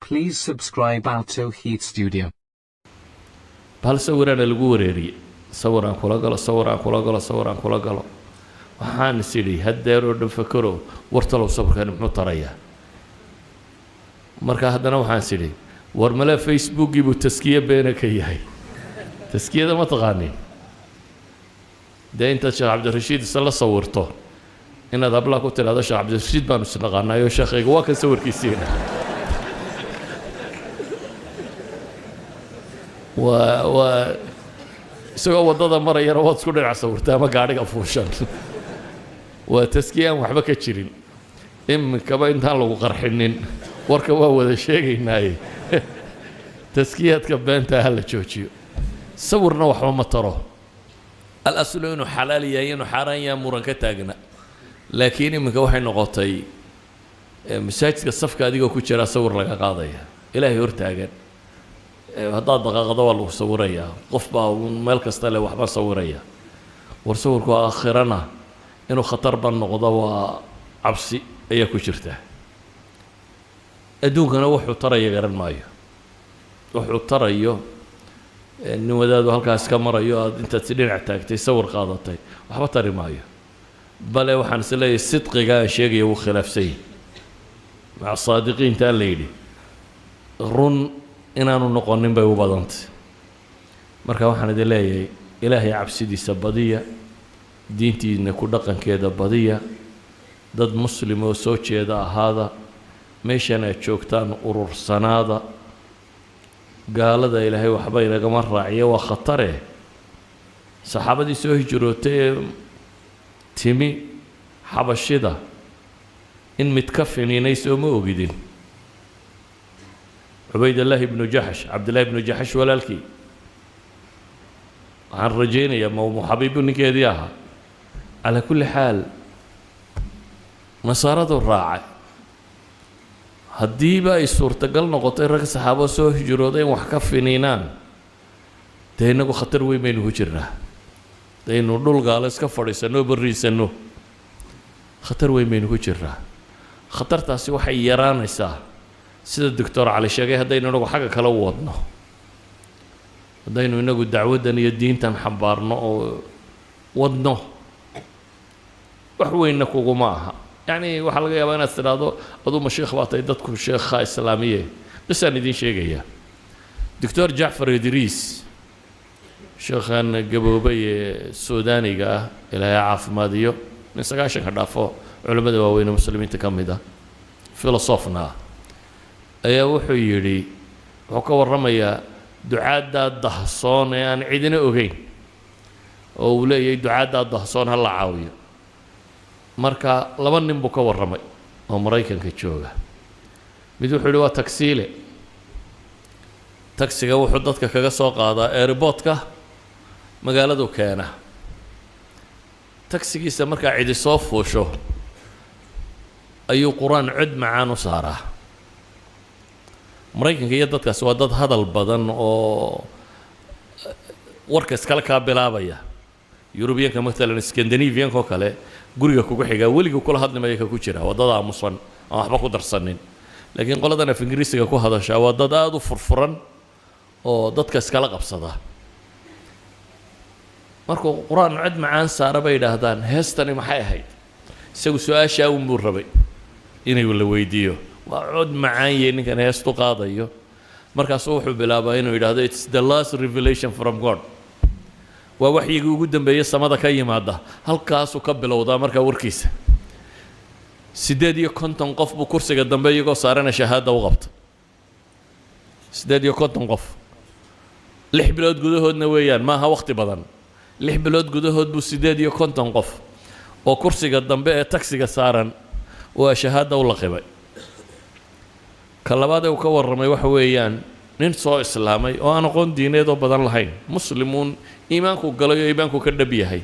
Please subscribe Alto Heat Studio. hal sawirana lagu wareeriyay sawiraan kula galo sawiraan kula galo waxaan sidii hadeero dhan fakaro wartalow sawirkan muxuu tarayaa marka haddana waxaan sidii war mala Facebook ibu taskiya beena ka yahay taskiyada ma taqaanin deynta Sheekh Cabdirashiid sala sawirto inaad habla ku tiraado Sheekh Cabdirashiid baan isnaqaanayo sheekhiga waa ka sawirkiisiina isagoo wadada marayana waad isku dhinac sawirtaa ama gaadhiga fuushan waa taskiyaan waxba ka jirin iminkaba intaan lagu qarxinin warka waa wada sheegaynaaye taskiyaadka beenta ha la joojiyo sawirna waxba ma taro al-aslu inuu xalaal yahay inuu xaaraan yahay muran ka taagna laakiin iminka waxay noqotay masaajidka safka adigoo ku jira sawir laga qaadaya ilaahay hor taagan haddaad daqaaqdo waa lagu sawirayaa qof baa meel kasta leh waxba sawiraya war sawirku aakhirana inuu khatar ban noqdo waa cabsi ayaa ku jirta adduunkana wuxuu taraya garan maayo wuxuu tarayo nin wadaadu halkaas ka marayo aad intaad si dhinac taagtay sawir qaadatay waxba tari maayo bale waxaan is leeyahay sidqiga aan sheegaya wuu khilaafsan yahay maca saadiqiinta la yidhi run inaanu noqonin bay u badantay marka waxaan idin leeyahay ilaahay cabsidiisa badiya diintiina ku dhaqankeeda badiya dad muslim oo soo jeeda ahaada meeshan aad joogtaan urursanaada gaalada ilaahay waxba inagama raaciya waa khatare saxaabadii soo hijrootay ee timi xabashida in mid ka finiinay soo ma ogidin عبيد الله بن جحش عبد الله بن جحش ولالكي عن رجيني مو حبيب نكيدياها على كل حال مسارة الراعي هديبا الصورة تقل نقطة رك صحابة سو هجرودين وحكف فينينان تهينكو خطر ويمين هجرة تهينو دول قالس كفريسنو بريسنو خطر ويمين هجرة خطر تاسي وحي يران إساه sida doctor cali sheegay haddaynu inagu xagga kala wadno haddaynu inagu dacwadan iyo diintan xambaarno oo wadno wax weynna kuguma aha yacni waxaa laga yaabaa inaad tidhaahdo aduu ma sheekh baa tahay dadku sheekha islaamiye bisaan idiin sheegayaa doctor jacfar idriis sheekhan gaboobay ee suudaaniga ah ilaahay caafimaadiyo nin 90 ka dhaafo culimmada waaweyn ee muslimiinta ka mid ah filosofna ayaa wuxuu yidhi wuxuu ka warramayaa ducaaddaa dahsoon ee aan cidina ogeyn oo uu leeyahay ducaaddaa dahsoon ha la caawiyo marka laba nin buu ka warramay oo maraykanka jooga mid wuxuu yidhi waa tagsiile tagsiga wuxuu dadka kaga soo qaadaa airportka magaaladu keena tagsigiisa markaa cidi soo fuusho ayuu qur-aan cod macaan u saaraa maraykanka iyo dadkaas waa dad hadal badan oo warka iskala kaa bilaabaya yurubiyanka maalan scandinavianka oo kale guriga kugu xigaa weliga kula hadlimaya ka ku jira waa dad aamusan aan waxba ku darsanin laakiin qoladan af ingiriisiga ku hadashaa waa dad aada u furfuran oo dadka iskala qabsada markuu qur-aan cod macaan saara bay yidhaahdaan heestani maxay ahayd isagu su-aashaa unbuu rabay inay la weydiiyo waa cod macaan yahay ninkan heestu qaadayo markaasuu wuxuu bilaabaa inuu yidhaahdo it's the last revelation from God waa waxyigii ugu dambeeyay samada ka yimaada halkaasuu ka bilowdaa markaa warkiisa 58 qof buu kursiga dambe iyagoo saarana shahaada u qabta 58 qof 6 bilood gudahoodna weeyaan maaha waqti badan 6 bilood gudahood buu 58 qof oo kursiga dambe ee taksiga saaran waa shahaada u laqibay كلابات أو كور رمي وحويان ننسى إسلامي وأنا قون ديني دو بدن لهين مسلمون إيمانكو قالوا إيمانكو كدبيه هاي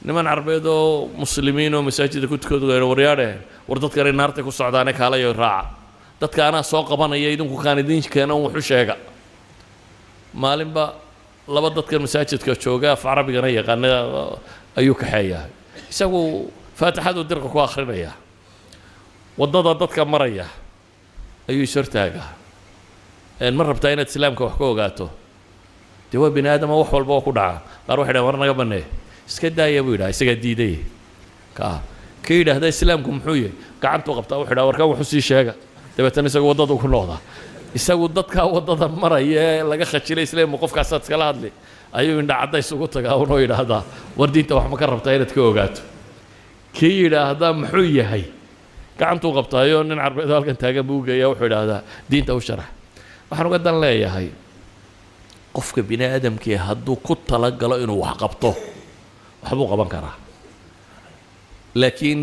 نمان عربي دو مسلمين ومساجد كنت غير ورياره وردت كاري نارتك وصعدانك على يراعى دتك أنا سوق بنا يدونكو كان دينش كانوا وحشيقة مالين با لبدت كان مساجد كشوقة في عربي غنية كان أيوك حيا يسووا فاتحة ودرك وآخرين يا وضد دتك مريا ayuu ishortaagaa ma rabtaa inaad islaamka wax ka ogaato dee waa bini aadama wax walba oo ku dhaca qaar waxay dhahan war naga bannee iska daaya buu yidhaha isagaa diiday ka yidhaahda islaamku muxuu yahay gacantuu qabtaa wuxuu yidhaha warkan wuxuu sii sheega dabeetana isagu waddadu ku noqdaa isagu dadkaa waddada maraya ee laga khajilay islaamku qofkaasaad iskala hadli ayuu indha caddays ugu tagaa unoo yidhaahdaa war diinta wax ma ka rabtaa inaad ka ogaato kii yidhaahdaa muxuu yahay gacantuu qabtaayo nin carbeedo halkan taagan buu ugeeyaa wuxuu yidhaahdaa diinta u sharax waxaan uga dan leeyahay qofka bini aadamkii hadduu ku talagalo inuu wax qabto waxbuu qaban karaa laakiin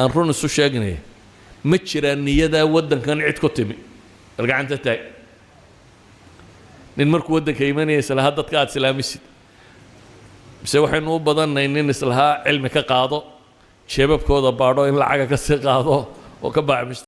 aan run isu sheegnay ma jiraan niyadaa waddankan cid ku timi bal gacanta taag nin markuu waddanka imanaya islahaa dadka aad islaamisid mise waxaynu u badannay nin islahaa cilmi ka qaado jeebabkooda baadho in lacaga ka sii qaado oo ka baacmisto